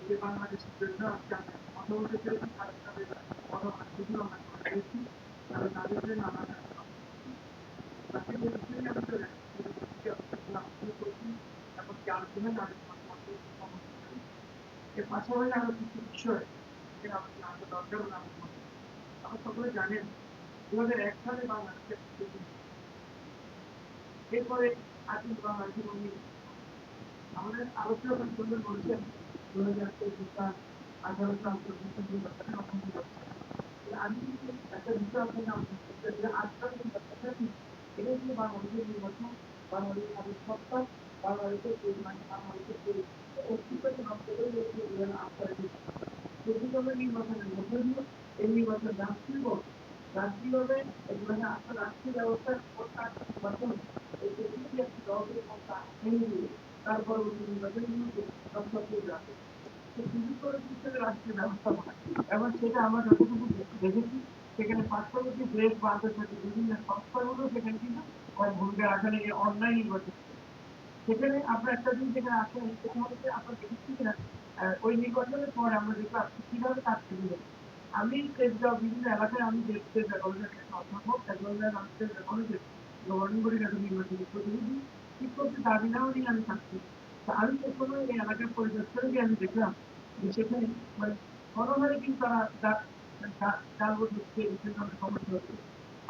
যে বাংলাদেশের জন্য আজকে আমরা কথা বলতে পেরেছি তাদের সাথে শুধু আমরা করে পেরেছি তাহলে তাদের জন্য আমরা তাকে যে বিষয়ে আমি চলে আলোচনা করছি এমনকি আলোচনা তাদের মতামত এর পাশাপাশি আরো কিছু বিষয় যেটা আমাদের জানা দরকার বলে আমি মনে করি। আপনারা সকলে জানেন 2001 সালে বাংলাদেশের এরপরে আদিম বাংলাদেশের আমাদের আলোচনা সুন্দর বলেছেন 2023 সাল 18 সাল পর্যন্ত নির্বাচনের অসম্ভব হচ্ছে আমি একটা বিষয় আপনাকে আমাদের যে আজকাল নির্বাচন এটা হচ্ছে বাংলাদেশের নির্বাচন বাংলাদেশ স্বাধীন সত্তা বাংলাদেশের মানে বাংলাদেশের যে অস্তিত্বকে নষ্ট করে দিয়েছে আপনার নির্বাচনের মধ্য দিয়ে এই নির্বাচন রাষ্ট্রীয়ভাবে এগুলো আপনার রাষ্ট্রীয় ব্যবস্থার নির্বাচন এই প্রতিটি একটি দলকে ক্ষমতা এনে দিয়ে তার পরবর্তী নির্বাচনগুলোকে সক্রিয় রাখে সুযোগ করে দিচ্ছে রাষ্ট্রীয় ব্যবস্থাপনা এবং সেটা আমরা যতটুকু দেখেছি সেখানে পার্শ্ববর্তী দেশ বা আন্তর্জাতিক বিভিন্ন সংস্থাগুলো সেখানে কিন্তু ভূমিকা রাখেন এই অনলাইন নির্বাচন সেখানে আমরা একটা জিনিস যেখানে আসেন সেটা হচ্ছে আপনার দেখেছি কিনা ওই নির্বাচনের পর আমরা দেখবো আপনি কিভাবে কাজ করবেন আমি বিভিন্ন এলাকায় আমি দেখতে অধ্যাপক কলেজের গভর্নিং বডি নির্বাচনের প্রতিনিধি শিক্ষকদের দাবি নাও নিয়ে আমি থাকছি আমি সে সময় এই এলাকার পরিদর্শনে গিয়ে আমি দেখলাম যে সেখানে মানে গণহারে কিন্তু তারা ডাল হচ্ছে সমস্যা হচ্ছে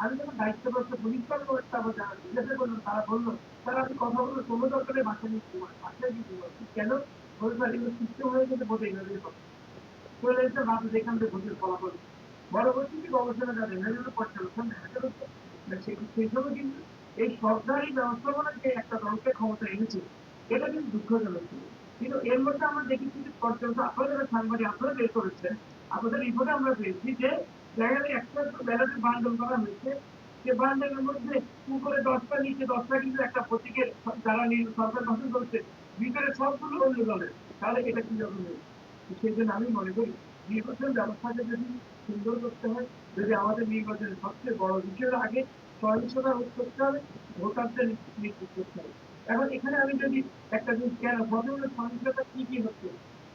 আমি যখন দায়িত্বপ্রাপ্ত পরীক্ষার তারপর যারা জিজ্ঞাসা করলাম তারা বললো তারা আমি কথা বলবো কোনো দরকারে বাসায় নিয়ে বাসায় দিয়ে কেন বলতে এগুলো সিস্টেম হয়ে গেছে বোধ এগুলো চলে এসে ভাবতে দেখলাম যে ভোটের ফলাফল পরবর্তীতে গবেষণা যারা এনাদের পর্যালোচনা দেখা গেল সেই সময় কিন্তু এই সরকারি ব্যবস্থাপনা যে একটা দলকে ক্ষমতা এনেছে এটা কিন্তু দুঃখজনক ছিল কিন্তু এর মধ্যে আমরা দেখেছি যে পর্যন্ত আপনারা যারা সাংবাদিক আপনারা বের করেছেন আপনাদের রিপোর্টে আমরা পেয়েছি যে দেখা গেলে একটা ব্যালটে বান্ডল করা হয়েছে যে বান্ডেলের মধ্যে উপরে 10টা নিচে 10টা কিন্তু একটা প্রতীকের যারা সরকার গঠন করছে ভিতরে সবগুলো অন্য দলের তাহলে এটা কি রকম সেই জন্য আমি মনে করি নির্বাচন ব্যবস্থাকে যদি সুন্দর করতে হয় যদি আমাদের নির্বাচনের সবচেয়ে বড় বিষয়ের আগে সহিংসতা রোধ করতে হবে ভোটারদের নিশ্চিত করতে হবে এখন এখানে আমি যদি একটা জিনিস কেন প্রথমে সহিংসতা কি কি হচ্ছে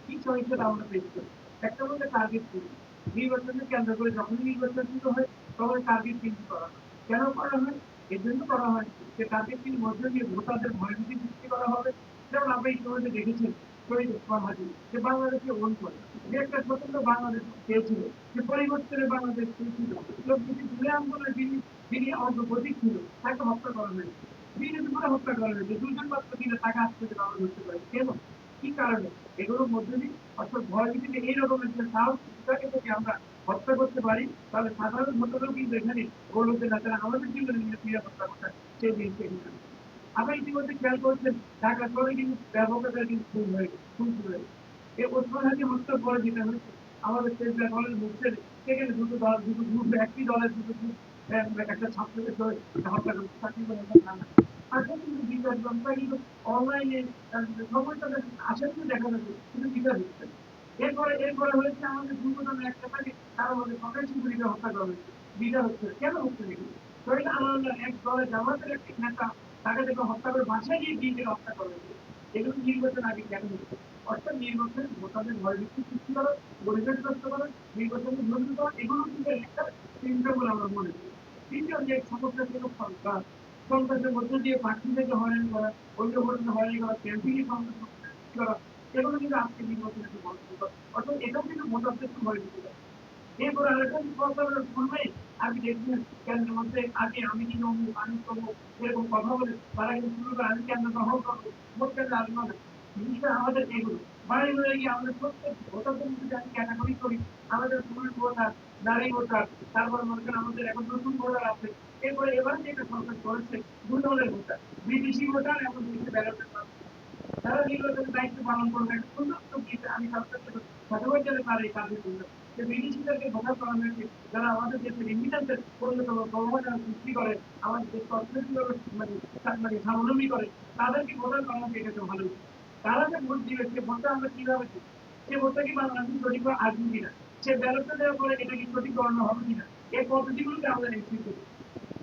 কি সহিংসতা আমরা পেশ করি একটা মধ্যে টার্গেট করি নির্বাচনকে কেন্দ্র করে যখনই নির্বাচন শুরু হয় তখন টার্গেট কিন্তু করা হয় কেন করা হয় এর জন্য করা হয় যে টার্গেটটির মধ্যে দিয়ে ভোটারদের ভয়ভীতি সৃষ্টি করা হবে যেমন আমরা ইতিমধ্যে দেখেছেন শহীদ ওসমান হাদি যে বাংলাদেশকে ওন করে যে একটা স্বতন্ত্র বাংলাদেশ চেয়েছিল যে পরিবর্তনের বাংলাদেশ চেয়েছিল লোকনীতি তুলে আন্দোলনের যিনি অগ্রগতিক ছিল তাকে হত্যা করা হয়েছে বিরোধী করে হত্যা করা হয়েছে দুজন মাত্র দিনে টাকা আসতে বাংলা ধরতে পারে কেন কি কারণে এগুলোর মধ্যে দিয়ে অর্থাৎ ভয়ভীতিতে এই রকমের যে সাহসটাকে যদি আমরা হত্যা করতে পারি তাহলে সাধারণ ভোটারও কিন্তু এখানে বলতে না তারা আমাদের জন্য নিরাপত্তা করতে সেই জিনিসটা কিন্তু আমরা ইতিমধ্যে খেয়াল করছেন ঢাকা শহরে কিন্তু ব্যাপক আকারে কিন্তু খুন শুরু হয়েছে এই ওসমান হাদি হত্যার পরে যেটা হয়েছে আমাদের স্টেট ব্যাংক কলেজ মুখছে সেখানে দুটো দল দুটো গ্রুপ একই দলের দুটো গ্রুপ একটা ছাত্রকে হত্যা করছে চাকরি করে আসলে কিন্তু বিচার ব্যবস্থা কিন্তু অনলাইনে সময় তাদের আশঙ্কা দেখা যাচ্ছে কিন্তু বিচার হচ্ছে এরপরে হয়েছে আমাদের দুর্ঘটনা একটা থাকে তার মধ্যে সরকারি শিক্ষিকা হত্যা করা হয়েছে বিচার হচ্ছে কেন হচ্ছে এগুলো শহীদ আলমের এক দলের জামাতের একটি নেতা তাকে দেখে হত্যা করে বাসায় গিয়ে বিএনপির হত্যা করা হয়েছে এগুলো নির্বাচন আগে কেন হচ্ছে অর্থাৎ নির্বাচন ভোটারদের ভয়ভীতি সৃষ্টি করো পরিবেশগ্রস্ত করো নির্বাচনের বিরোধী করো এগুলো কিন্তু একটা চিন্তা বলে আমরা মনে করি তৃতীয় যে সমস্যা ছিল সন্ত্রাস সন্ত্রাসের মধ্যে দিয়ে প্রার্থী থেকে হয়রানি করা অন্য ভোটারকে হয়রানি করা ক্যাম্পিং করা এগুলো কিন্তু আজকে নির্বাচনের বন্ধ অর্থাৎ এটাও কিন্তু ভোটারদের ভয় দিতে পারে এরপর আরেকটা সরকারের শুনবে আমি দেখবেন কেন্দ্রের মধ্যে আগে আমি কি অমুক আমি তমুক এরকম কথা বলে তারা কিন্তু শুরু করে আমি কেন্দ্র দখল করবো ভোট কেন্দ্রে আসবো না জিনিসটা আমাদের এগুলো বাড়ি ঘরে গিয়ে আমাদের প্রত্যেক ভোটারদের মধ্যে আমি ক্যাটাগরি করি আমাদের ফুল ভোটার নারী ভোটার তারপরে মনে করেন আমাদের এখন নতুন ভোটার আছে এরপরে এবার যেটা সরকার করেছে দুই দলের ভোটার বিদেশি ভোটার এবং দেশে বেড়াতে তারা নির্বাচনের দায়িত্ব পালন করবে একটা সুন্দর আমি সরকারকে ধন্যবাদ জানাই তার এই কাজের জন্য যে বিদেশিদেরকে ভোটার করা হয়েছে যারা আমাদের দেশের রেমিটেন্সের অন্যতম প্রভাবনা সৃষ্টি করে আমাদের দেশকে অর্থনৈতিকভাবে মানে স্বাবলম্বী করে তাদেরকে ভোটার করা হয়েছে এটা তো ভালো তারা যে ভোট দিবে সে ভোটটা আমরা কিভাবে দিই সে ভোটটা কি বাংলাদেশ সঠিকভাবে আসবে কিনা সে ব্যালটটা দেওয়ার পরে এটা কি সঠিক গণনা হবে কিনা এই পদ্ধতিগুলোকে আমরা নিশ্চিত করি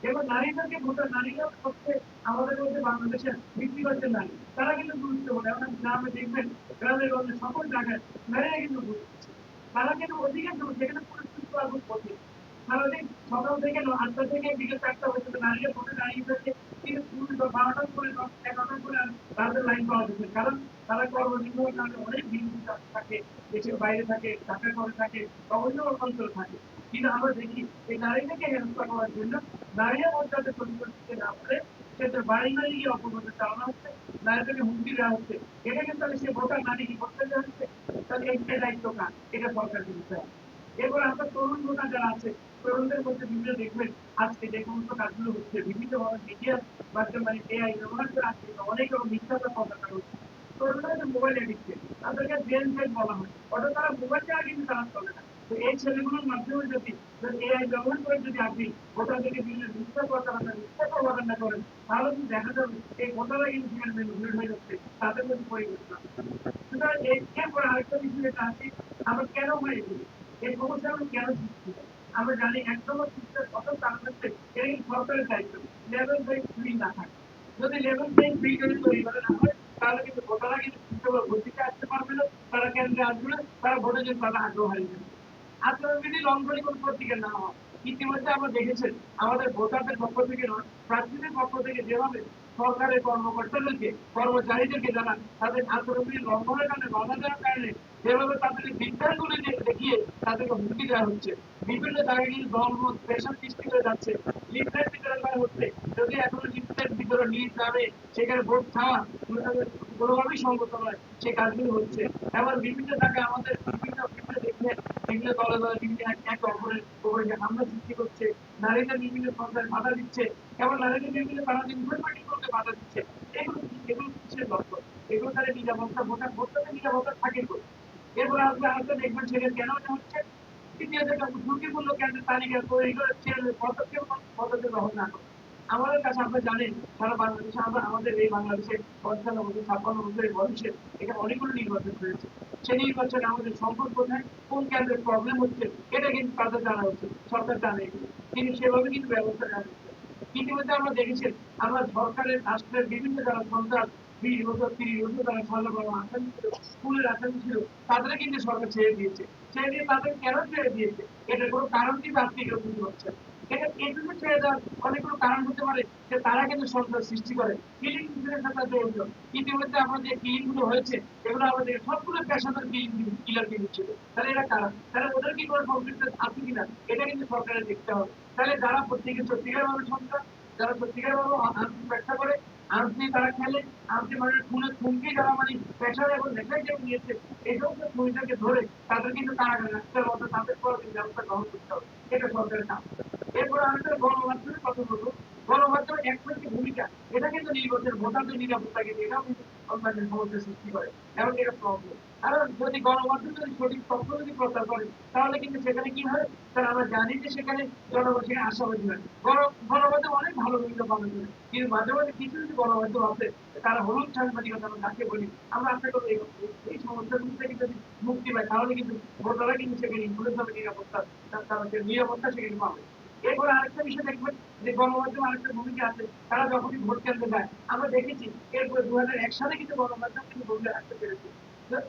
এবং নারীদেরকে ভোটার নারীরা হচ্ছে আমাদের মধ্যে বাংলাদেশের 50% নারী, তারা কিন্তু গুরুত্বপূর্ণ। এখন গ্রামে দেখবেন, গ্রামে গঞ্জে সকল জায়গায় নারীরা কিন্তু ভোট দিচ্ছে। তারা কিন্তু অধিকাংশ যেখানে পরিস্থিতি আগুন পথে সারাদিন সকাল থেকে 8টা থেকে বিকেল 4টা পর্যন্ত নারীরা ভোটে দাঁড়িয়ে থাকে, কিন্তু 12টা করে 11টা করে আর তাদের লাইন পাওয়া যাচ্ছে, কারণ তারা কর্মনির্বাহের কারণে অনেক ভিন্ন থাকে, দেশের বাইরে থাকে, ঢাকা শহরে থাকে বা অন্য অঞ্চলে থাকে। কিন্তু আমরা দেখি এই নারীদেরকে হেনস্থা করার জন্য নারীরা মর্যাদা পরিবর্তিত না করে সেটা বাড়ি বাড়ি গিয়ে অপপ্রচার চালানো হচ্ছে, নারীদেরকে হুমকি দেওয়া হচ্ছে। এটা কিন্তু তাহলে সে ভোটার নারী কি ভোট দেওয়া হচ্ছে, তাহলে এই দায়িত্ব কার? এটা সরকারকে দিতে হবে। এরপর আমরা তরুণ ভোটার যারা আছে, তরুণদের মধ্যে বিভিন্ন দেখবেন আজকে যে সমস্ত কাজগুলো হচ্ছে বিভিন্ন ভাবে মিডিয়ার মাধ্যমে, মানে এআই ব্যবহার করে আজকে অনেক রকম মিথ্যাচার প্রচার হচ্ছে। তরুণরা যে মোবাইল এডিক্টেড, তাদেরকে জেল জেল বলা হয়, অর্থাৎ তারা মোবাইল ছাড়া কিন্তু তারা চলে না। তো এই ছেলেগুলোর মাধ্যমে যদি এআই ব্যবহার করে যদি আপনি ভোটারদেরকে বিভিন্ন মিথ্যা প্রচারণা মিথ্যা প্রচারণা করেন, তাহলে কিন্তু দেখা যাবে এই ভোটাররা কিন্তু সেখানে ম্যানিপুলেট হয়ে যাচ্ছে, তাদের মধ্যে পরিবর্তন আসছে। সুতরাং এরপরে আরেকটা বিষয় যেটা আছে, আমরা কেন হয় এগুলি, এই সমস্যাগুলো কেন সৃষ্টি হয়? আমরা জানি এক নম্বর শিক্ষার প্রথম কারণ হচ্ছে এটা কিন্তু সরকারের দায়িত্ব, লেভেল প্লেইং ফিল্ড না থাকে। যদি লেভেল প্লেইং ফিল্ড যদি তৈরি করা না হয়, তাহলে কিন্তু ভোটাররা কিন্তু ঠিকভাবে ভোট দিতে আসতে পারবে না, তারা কেন্দ্রে আসবে না, তারা ভোটের জন্য তারা আগ্রহ হারিয়ে যাবে। আচরণবিধি লঙ্ঘনই কোন প্রতীকের না হওয়া। ইতিমধ্যে আমরা দেখেছেন আমাদের ভোটারদের পক্ষ থেকে নয়, প্রার্থীদের পক্ষ থেকে যেভাবে সরকারের কর্মকর্তাদেরকে কর্মচারীদেরকে যারা তাদের আচরণবিধি লঙ্ঘনের কারণে বাধা দেওয়ার কারণে যেভাবে তাদেরকে বিজ্ঞানগুলি দেখিয়ে তাদেরকে হুমকি দেওয়া হচ্ছে, বিভিন্ন জায়গায় কিন্তু দলমত পেশা সৃষ্টি করে যাচ্ছে, লিফলেট বিতরণ করা হচ্ছে। যদি এখনো লিফলেট বিতরণ নিজ নামে সেখানে ভোট চাওয়া কোনোভাবেই সঙ্গত নয়, সে কাজগুলো হচ্ছে। এবার বিভিন্ন জায়গায় আমাদের বিভিন্ন বিভিন্ন দেখবেন বিভিন্ন দলে দলে বিভিন্ন এক অপরের উপরে যে হামলা সৃষ্টি করছে, নারীদের বিভিন্ন সরকার বাধা দিচ্ছে, এবং নারীদের বিভিন্ন তারা ইনফরমেটিভ করতে বাধা দিচ্ছে। এগুলো কিসের লক্ষ্য? এগুলো তাদের নিরাপত্তা, ভোটারদের নিরাপত্তা থাকে কই? এরপর আসবে আরেকটা দেখবেন সেটা কেন হচ্ছে, তৃতীয় যেটা ঝুঁকিপূর্ণ কেন্দ্রের তালিকা তৈরি করে পদক্ষেপ পদক্ষেপ গ্রহণ না করে। আমাদের কাছে আপনারা জানেন সারা বাংলাদেশে আমরা আমাদের এই বাংলাদেশে 55 বছর 56 বছরের বয়সে এখানে অনেকগুলো নির্বাচন হয়েছে। সেই নির্বাচনে আমাদের সম্পদ কোথায়, কোন কেন্দ্রের প্রবলেম হচ্ছে, এটা কিন্তু তাদের জানা উচিত, সরকার জানে এগুলো, কিন্তু সেভাবে কিন্তু ব্যবস্থা নেওয়া হচ্ছে। ইতিমধ্যে আমরা দেখেছি আমরা সরকারের রাষ্ট্রের বিভিন্ন যারা সন্ত্রাস 20 বছর 30 বছর তারা সাজা পাওয়া আসামি ছিল, স্কুলের আসামি ছিল, তাদের কিন্তু সরকার ছেড়ে দিয়েছে। ছেড়ে দিয়ে তাদের কেন ছেড়ে দিয়েছে, এটার কোনো কারণ কিন্তু আপনি কেউ বুঝতে পারছেন। এটা এইজন্য ছেড়ে দেওয়ার অনেকগুলো কারণ হতে পারে যে তারা কিন্তু সন্ত্রাস সৃষ্টি করে, কিলিং ইনসিডেন্টের সাথে জড়িত। ইতিমধ্যে আমরা যে কিলিং গুলো হয়েছে এগুলো আমাদের সবগুলো পেশাদার কিলার কিন্তু ছিল। তাহলে এরা কারা, তাহলে ওদের কি কোনো সম্পৃক্ত আছে কিনা, এটা কিন্তু সরকারের দেখতে হবে। তাহলে যারা প্রত্যেকে সত্যিকার ভাবে সন্ত্রাস, যারা সত্যিকার ভাবে আর্থিক ব্যবসা করে, আর্থিক তারা খেলে, আর্থিক মানুষের খুনের খুনকে যারা মানে পেশার এবং নেশায় যে নিয়েছে, এই সমস্ত খুনিদেরকে ধরে তাদের কিন্তু কারাগারে রাখতে হবে, অর্থাৎ তাদের পর ব্যবস্থা গ্রহণ করতে হবে। এটা সরকারের কাজ। এরপর আমাদের গণমাধ্যমের কথা বলবো। গণমাধ্যমের একমাত্র ভূমিকা, এটা কিন্তু নির্বাচনের ভোটারদের নিরাপত্তা কিন্তু এটাও কিন্তু অন্যান্য সমস্যার সৃষ্টি করে, এবং এটা প্রবলেম। কারণ যদি গণমাধ্যম যদি সঠিক তথ্য যদি প্রচার করে, তাহলে কিন্তু সেখানে কি হয়, কারণ আমরা জানি যে সেখানে জনগণ সেখানে আশাবাদী হয়। গণমাধ্যম অনেক ভালো ভূমিকা পালন করে, কিন্তু মাঝে মাঝে কিছু কিছু গণমাধ্যম আছে তারা হলুদ সাংবাদিকতা আমরা যাকে বলি, আমরা আশা করি এই সমস্যাগুলি থেকে যদি মুক্তি পায়, তাহলে কিন্তু ভোটাররা কিন্তু সেখানে ইনফ্লুয়েন্স হবে, নিরাপত্তা তাদের নিরাপত্তা সেখানে পাবে। এরপরে আরেকটা বিষয় দেখবেন যে গণমাধ্যম আরেকটা ভূমিকা আছে, তারা যখনই ভোট কেন্দ্রে যায় আমরা দেখেছি, এরপরে 2001 সালে কিন্তু গণমাধ্যম কিন্তু ভূমিকা রাখতে পেরেছে,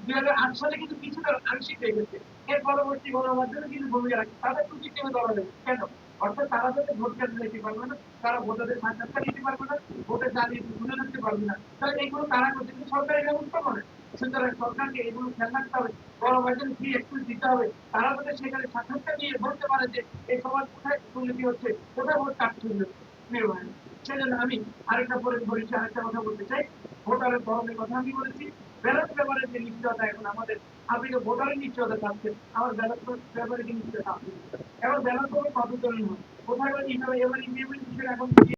2008 সালে কিন্তু কিছুটা আংশিক হয়ে গেছে। এর পরবর্তী গণমাধ্যমে কিন্তু ভূমিকা রাখে, তাদের টুকি টিমে ধরা দেবে কেন, অর্থাৎ তারা যাতে ভোট কেন্দ্রে যেতে পারবে না, তারা ভোটারদের সাক্ষাৎকার নিতে পারবে না, ভোটের দাঁড়িয়ে তুলে ধরতে পারবে না, তাহলে এইগুলো তারা করছে, কিন্তু সরকারি ব্যবস্থা করে। সুতরাং সরকারকে এগুলো খেয়াল রাখতে হবে, গণমাধ্যমে ফ্রি এক্সেস দিতে হবে, তারা যাতে সেখানে সাক্ষাৎকার নিয়ে বলতে পারে যে এই সমাজ কোথায় দুর্নীতি হচ্ছে, কোথায় ভোট কাটছে প্রিয় ভাই। সেজন্য আমি আরেকটা পরে বলেছি, আরেকটা কথা বলতে চাই। ভোটারের ধরনের কথা আমি বলেছি, ব্যালট পেপারের যে নিশ্চয়তা এখন আমাদের, আপনি তো ভোটারের নিশ্চয়তা চাচ্ছেন, আমার ব্যালট পেপারে কি নিশ্চয়তা আছে, এবার ব্যালট পেপার কত ধরনের হয়, কোথায় এবার এবার ইভিএমের বিষয়ে এখন